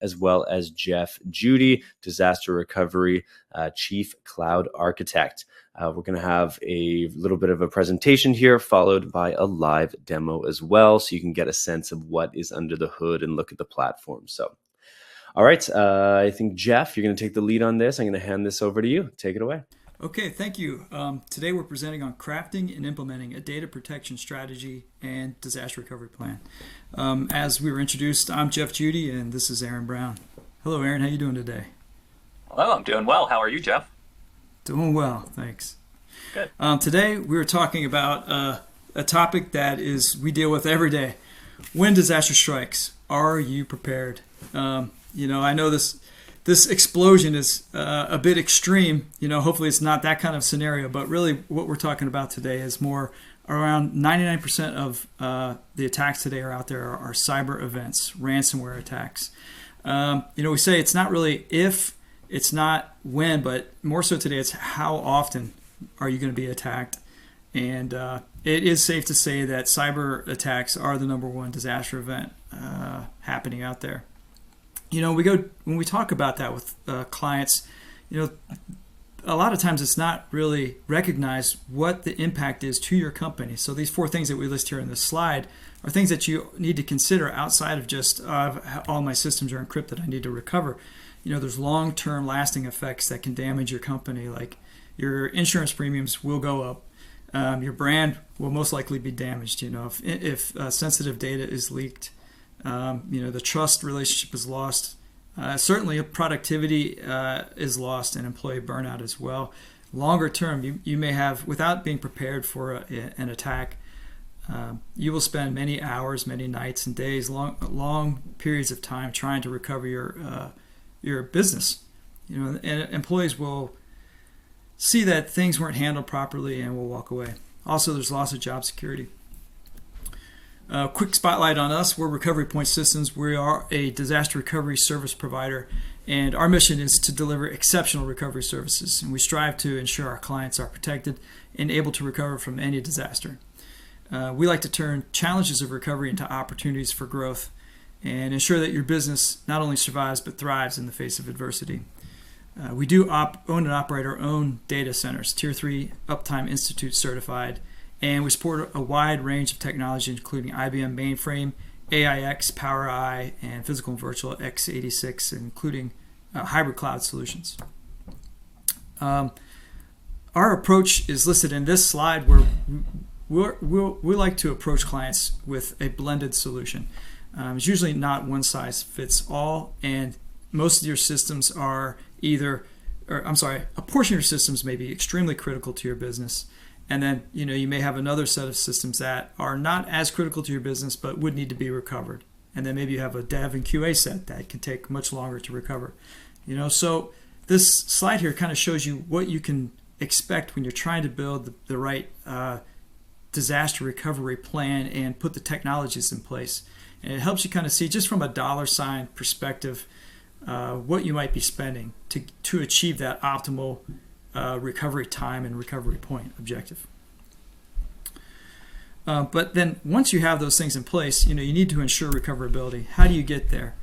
as well as Jeff Judy, Disaster Recovery Chief Cloud Architect. We're going to have a little bit of a presentation here, followed by a live demo as well, so you can get a sense of what is under the hood and look at the platform. So, all right, I think, Jeff, you're going to take the lead on this. I'm going to hand this over to you. Take it away. Okay, thank you. Today we're presenting on crafting and implementing a data protection strategy and disaster recovery plan. As we were introduced, I'm Jeff Judy, and this is Aaron Brown. Hello, Aaron. How you doing today? Hello, I'm doing well. How are you, Jeff? Doing well, thanks. Good. Today we were talking about a topic that we deal with every day. When disaster strikes, are you prepared? I know this explosion is a bit extreme. Hopefully it's not that kind of scenario, but really what we're talking about today is more around 99% of the attacks today are out there are cyber events, ransomware attacks. We say it's not really if, it's not when, but more so today it's how often are you going to be attacked. And it is safe to say that cyber attacks are the number one disaster event happening out there. When we talk about that with clients, a lot of times it's not really recognized what the impact is to your company. So these 4 things that we list here in this slide are things that you need to consider outside of just all my systems are encrypted, I need to recover. There's long-term lasting effects that can damage your company, like your insurance premiums will go up. Your brand will most likely be damaged. If sensitive data is leaked. The trust relationship is lost. Certainly productivity is lost, and employee burnout as well. Longer term, you may have, without being prepared for an attack, you will spend many hours, many nights and days, long periods of time trying to recover your business. And employees will see that things weren't handled properly and will walk away. Also, there's loss of job security. Quick spotlight on us. We're Recovery Point Systems. We are a disaster recovery service provider, and our mission is to deliver exceptional recovery services. And we strive to ensure our clients are protected and able to recover from any disaster. We like to turn challenges of recovery into opportunities for growth and ensure that your business not only survives but thrives in the face of adversity. We do own and operate our own data centers, Tier 3 Uptime Institute certified, and we support a wide range of technology, including IBM mainframe, AIX, PowerI, and physical and virtual x86, including hybrid cloud solutions. Our approach is listed in this slide, where we like to approach clients with a blended solution. It's usually not one size fits all, and most of your systems are a portion of your systems may be extremely critical to your business. And then, you may have another set of systems that are not as critical to your business, but would need to be recovered. And then maybe you have a dev and QA set that can take much longer to recover. So this slide here kind of shows you what you can expect when you're trying to build the right disaster recovery plan and put the technologies in place. And it helps you kind of see, just from a dollar sign perspective, what you might be spending to achieve that optimal recovery time and recovery point objective. But then once you have those things in place, you need to ensure recoverability. How do you get there?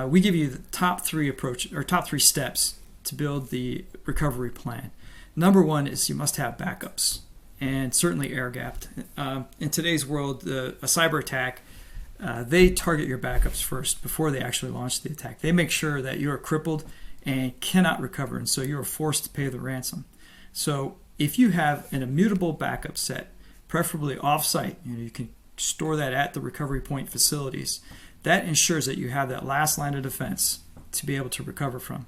We give you the top 3 steps to build the recovery plan. Number 1 is you must have backups, and certainly air-gapped. In today's world, a cyber attack, they target your backups first before they actually launch the attack. They make sure that you are crippled and cannot recover, and so you are forced to pay the ransom. So if you have an immutable backup set, preferably off-site, you can store that at the recovery point facilities. That ensures that you have that last line of defense to be able to recover from.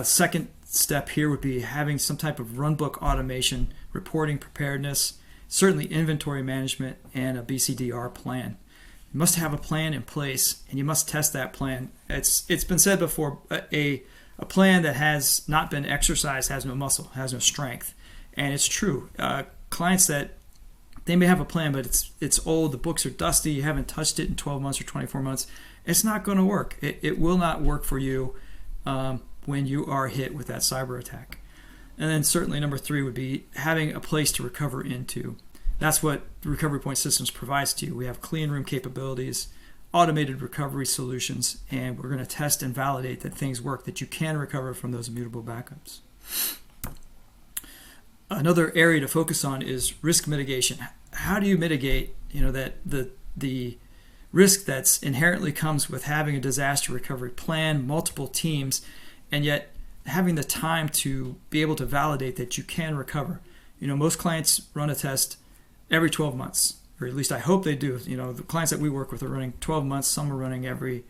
Second step here would be having some type of runbook automation, reporting preparedness, certainly inventory management, and a BCDR plan. You must have a plan in place, and you must test that plan. It's been said before, a plan that has not been exercised has no muscle, has no strength. And it's true. Clients that they may have a plan, but it's old, the books are dusty, you haven't touched it in 12 months or 24 months, it's not going to work. It will not work for you when you are hit with that cyber attack. And then certainly number 3 would be having a place to recover into. That's what Recovery Point Systems provides to you. We have clean room capabilities, automated recovery solutions, and we're going to test and validate that things work, that you can recover from those immutable backups. Another area to focus on is risk mitigation. How do you mitigate, that the risk that's inherently comes with having a disaster recovery plan, multiple teams, and yet having the time to be able to validate that you can recover? Most clients run a test every 12 months, or at least I hope they do. The clients that we work with are running 12 months. Some are running every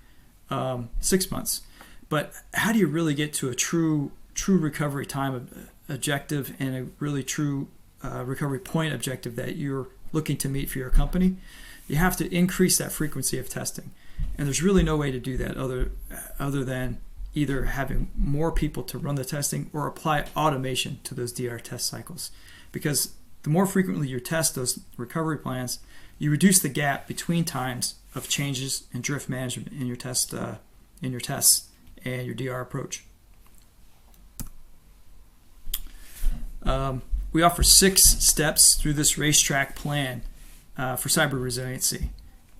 6 months. But how do you really get to a true recovery time objective and a really true recovery point objective that you're looking to meet for your company? You have to increase that frequency of testing. And there's really no way to do that other than either having more people to run the testing or apply automation to those DR test cycles. Because the more frequently you test those recovery plans, you reduce the gap between times of changes and drift management in your tests and your DR approach. We offer 6 steps through this racetrack plan for cyber resiliency.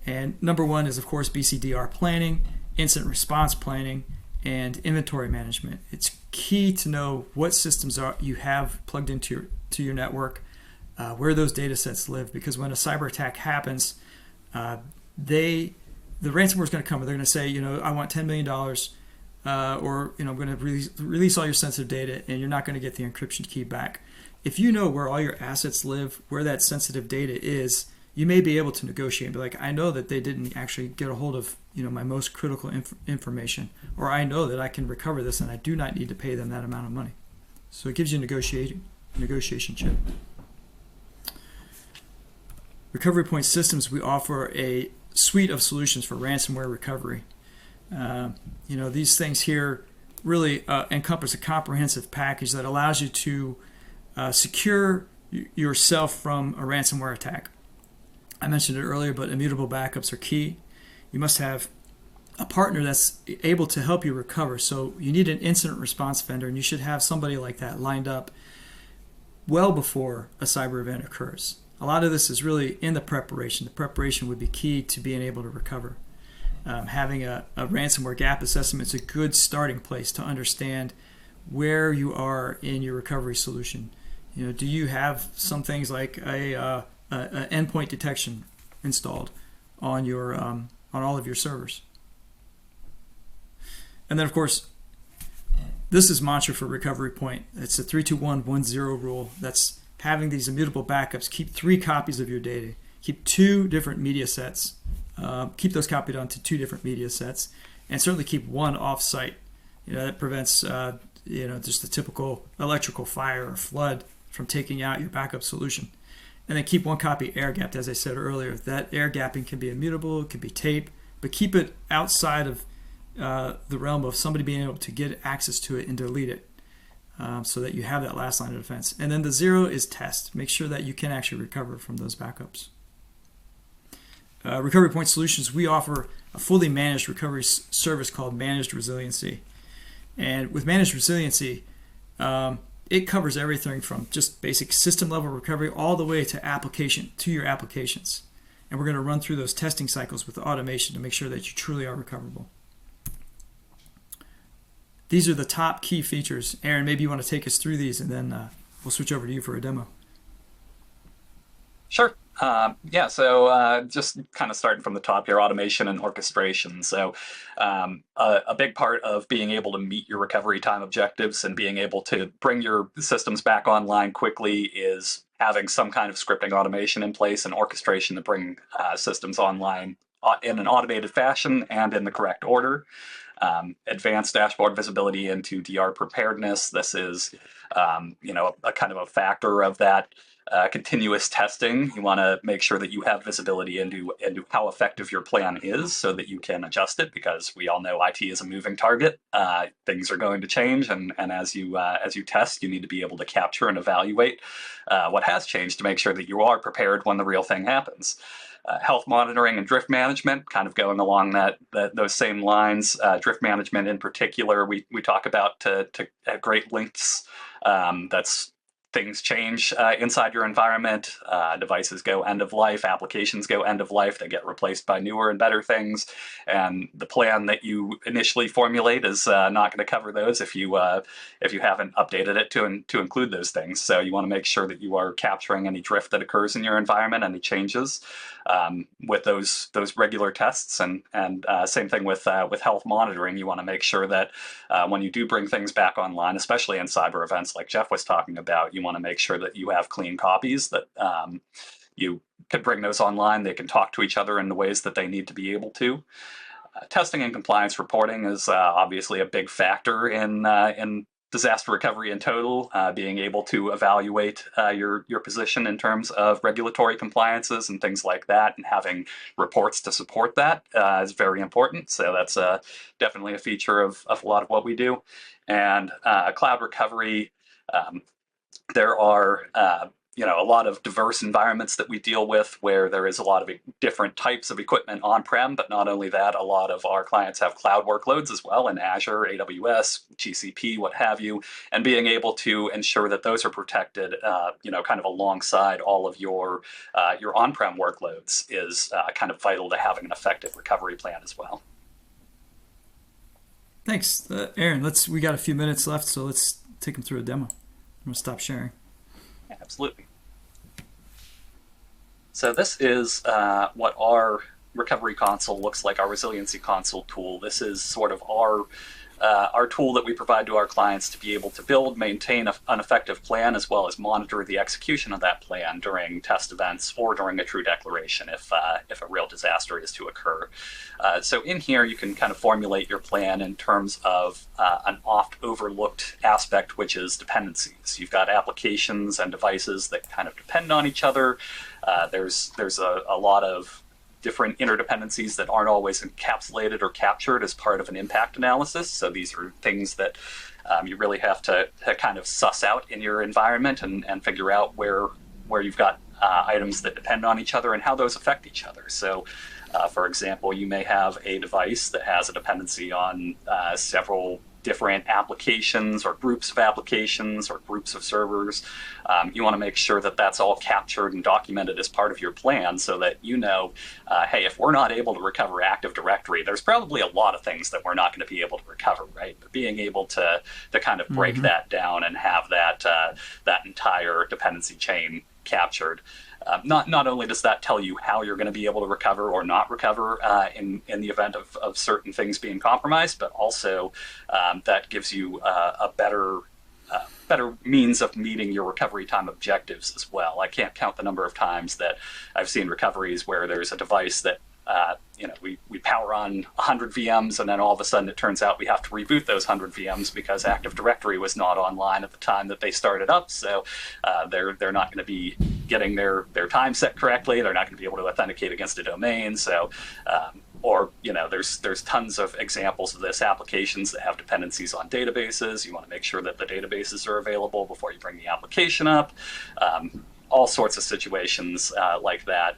And number 1 is, of course, BCDR planning, incident response planning, and inventory management. It's key to know what systems you have plugged into your network, where those data sets live, because when a cyber attack happens, the ransomware is going to come and they're going to say, I want $10 million, or I'm going to release all your sensitive data, and you're not going to get the encryption key back. If you know where all your assets live, where that sensitive data is, you may be able to negotiate and be like, I know that they didn't actually get a hold of my most critical information, or I know that I can recover this and I do not need to pay them that amount of money. So it gives you a negotiation chip. Recovery Point Systems, we offer a suite of solutions for ransomware recovery. These things here really encompass a comprehensive package that allows you to secure yourself from a ransomware attack. I mentioned it earlier, but immutable backups are key. You must have a partner that's able to help you recover. So you need an incident response vendor, and you should have somebody like that lined up well before a cyber event occurs. A lot of this is really in the preparation. The preparation would be key to being able to recover. Having a ransomware gap assessment is a good starting place to understand where you are in your recovery solution. Do you have some things like a endpoint detection installed on your on all of your servers? And then, of course, this is mantra for Recovery Point. It's a 3-2-1-1-0 rule. That's having these immutable backups. Keep 3 copies of your data. Keep 2 different media sets. Keep those copied onto 2 different media sets, and certainly keep 1 off-site. That prevents just the typical electrical fire or flood from taking out your backup solution. And then keep 1 copy air-gapped, as I said earlier. That air-gapping can be immutable, it can be tape, but keep it outside of the realm of somebody being able to get access to it and delete it, so that you have that last line of defense. And then the 0 is test. Make sure that you can actually recover from those backups. Recovery Point Solutions, we offer a fully managed recovery service called Managed Resiliency. And with Managed Resiliency, it covers everything from just basic system level recovery all the way to your applications. And we're going to run through those testing cycles with automation to make sure that you truly are recoverable. These are the top key features. Aaron, maybe you want to take us through these, and then we'll switch over to you for a demo. Sure. So just kind of starting from the top here, automation and orchestration. So a big part of being able to meet your recovery time objectives and being able to bring your systems back online quickly is having some kind of scripting automation in place and orchestration to bring systems online in an automated fashion and in the correct order. Advanced dashboard visibility into DR preparedness. This is, a kind of a factor of that continuous testing. You want to make sure that you have visibility into how effective your plan is so that you can adjust it, because we all know IT is a moving target. Things are going to change, and as you test, you need to be able to capture and evaluate what has changed to make sure that you are prepared when the real thing happens. Health monitoring and drift management, kind of going along those same lines. Drift management in particular, we talk about to great lengths. That's things change inside your environment. Devices go end of life, applications go end of life, they get replaced by newer and better things. And the plan that you initially formulate is not going to cover those if you haven't updated it to include those things. So you want to make sure that you are capturing any drift that occurs in your environment, any changes with those regular tests. And same thing with health monitoring. You want to make sure that when you do bring things back online, especially in cyber events like Jeff was talking about, you want to make sure that you have clean copies, that you can bring those online. They can talk to each other in the ways that they need to be able to. Testing and compliance reporting is obviously a big factor in disaster recovery in total. Being able to evaluate your position in terms of regulatory compliances and things like that, and having reports to support that is very important. So that's definitely a feature of a lot of what we do. And cloud recovery. There are a lot of diverse environments that we deal with where there is a lot of different types of equipment on-prem, but not only that, a lot of our clients have cloud workloads as well in Azure, AWS, GCP, what have you, and being able to ensure that those are protected, kind of alongside all of your on-prem workloads is kind of vital to having an effective recovery plan as well. Thanks, Aaron. We got a few minutes left, so let's take them through a demo. I'm going to stop sharing. Yeah, absolutely. So this is what our recovery console looks like, our resiliency console tool. This is sort of our tool that we provide to our clients to be able to build, maintain an effective plan, as well as monitor the execution of that plan during test events or during a true declaration if a real disaster is to occur. So in here, you can kind of formulate your plan in terms of an oft overlooked aspect, which is dependencies. You've got applications and devices that kind of depend on each other. There's a lot of different interdependencies that aren't always encapsulated or captured as part of an impact analysis. So these are things that you really have to kind of suss out in your environment and figure out where you've got items that depend on each other and how those affect each other. So for example, you may have a device that has a dependency on several different applications or groups of applications or groups of servers. You want to make sure that that's all captured and documented as part of your plan so that you know, hey, if we're not able to recover Active Directory, there's probably a lot of things that we're not going to be able to recover, right? But being able to kind of break that down and have that entire dependency chain captured. Not only does that tell you how you're going to be able to recover or not recover in the event of certain things being compromised, but also that gives you a better means of meeting your recovery time objectives as well. I can't count the number of times that I've seen recoveries where there's a device that we power on 100 VMs, and then all of a sudden it turns out we have to reboot those 100 VMs because Active Directory was not online at the time that they started up. So they're not going to be getting their time set correctly. They're not going to be able to authenticate against a domain. So there's tons of examples of this, applications that have dependencies on databases. You want to make sure that the databases are available before you bring the application up. All sorts of situations like that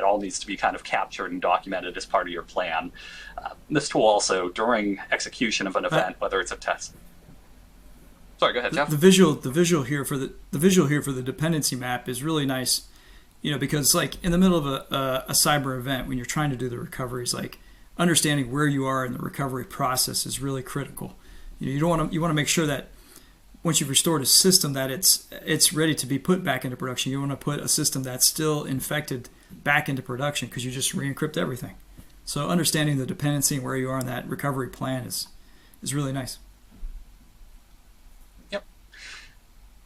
all needs to be kind of captured and documented as part of your plan. This tool also, during execution of an event, whether it's a test. Sorry, go ahead, Jeff. The visual here for the dependency map is really nice, because like in the middle of a cyber event, when you're trying to do the recoveries, like understanding where you are in the recovery process is really critical. You want to make sure that once you've restored a system that it's ready to be put back into production. You want to put a system that's still infected back into production because you just re-encrypt everything. So understanding the dependency and where you are in that recovery plan is really nice. Yep.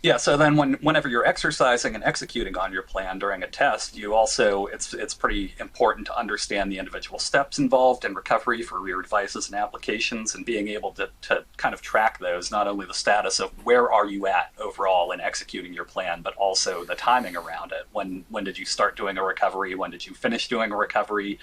Yeah, so then whenever you're exercising and executing on your plan during a test, you also, it's pretty important to understand the individual steps involved in recovery for your devices and applications, and being able to kind of track those, not only the status of where are you at overall in executing your plan, but also the timing around it. When did you start doing a recovery? When did you finish doing a recovery?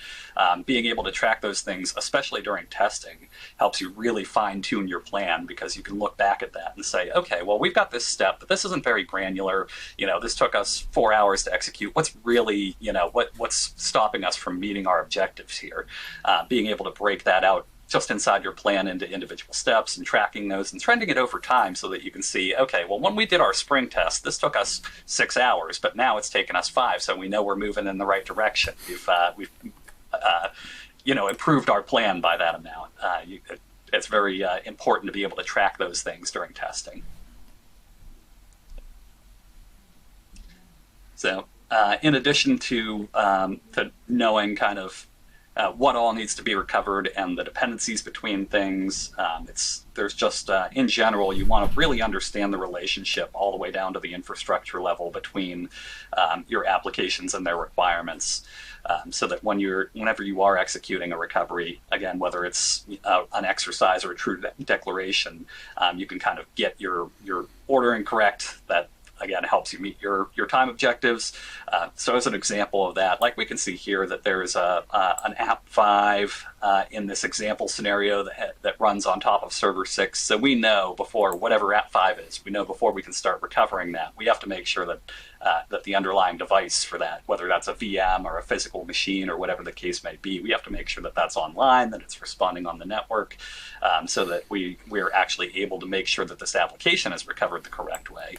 Being able to track those things, especially during testing, helps you really fine-tune your plan, because you can look back at that and say, okay, well, we've got this step, but this isn't very granular. This took us 4 hours to execute. What's really, what's stopping us from meeting our objectives here? Being able to break that out just inside your plan into individual steps and tracking those and trending it over time so that you can see, okay, well, when we did our spring test, this took us 6 hours, but now it's taken us 5, so we know we're moving in the right direction. We've improved our plan by that amount. It's very important to be able to track those things during testing. So in addition to knowing kind of what all needs to be recovered and the dependencies between things, there's just, in general, you want to really understand the relationship all the way down to the infrastructure level between your applications and their requirements. So that whenever you are executing a recovery, again, whether it's an exercise or a true declaration, you can kind of get your ordering correct. That again helps you meet your time objectives. So as an example of that, like we can see here that there's an app 5 in this example scenario that runs on top of server 6. So we know before whatever app 5 is, we know before we can start recovering that, we have to make sure that the underlying device for that, whether that's a VM or a physical machine or whatever the case may be, we have to make sure that that's online, that it's responding on the network, so that we're actually able to make sure that this application is recovered the correct way.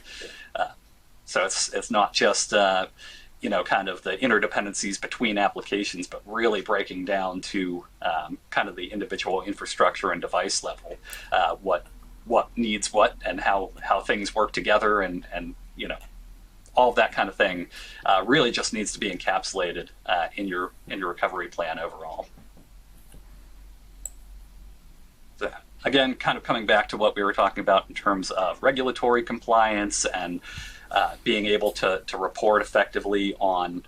So it's not just kind of the interdependencies between applications, but really breaking down to kind of the individual infrastructure and device level, what needs what and how things work together, and all of that kind of thing really just needs to be encapsulated in your recovery plan overall. So, again, kind of coming back to what we were talking about in terms of regulatory compliance and being able to report effectively on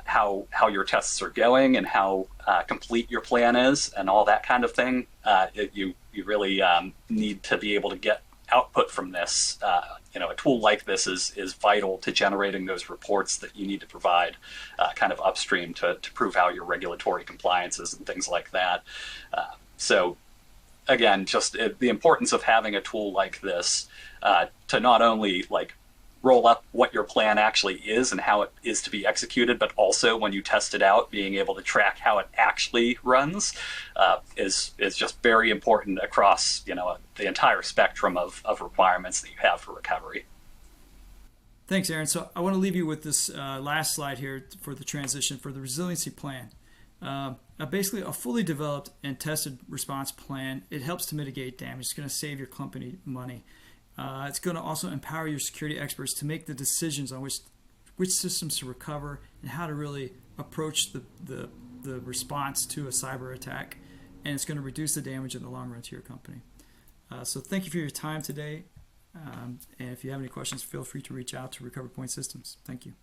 how your tests are going and how complete your plan is and all that kind of thing. You really need to be able to get output from this. A tool like this is vital to generating those reports that you need to provide kind of upstream to prove how your regulatory compliance is and things like that. So again, just the importance of having a tool like this to not only roll up what your plan actually is and how it is to be executed, but also when you test it out, being able to track how it actually runs is just very important across the entire spectrum of requirements that you have for recovery. Thanks, Aaron. So I want to leave you with this last slide here for the transition for the resiliency plan. Basically, a fully developed and tested response plan, it helps to mitigate damage. It's going to save your company money. It's going to also empower your security experts to make the decisions on which systems to recover and how to really approach the response to a cyber attack. And it's going to reduce the damage in the long run to your company. So thank you for your time today. And if you have any questions, feel free to reach out to Recovery Point Systems. Thank you.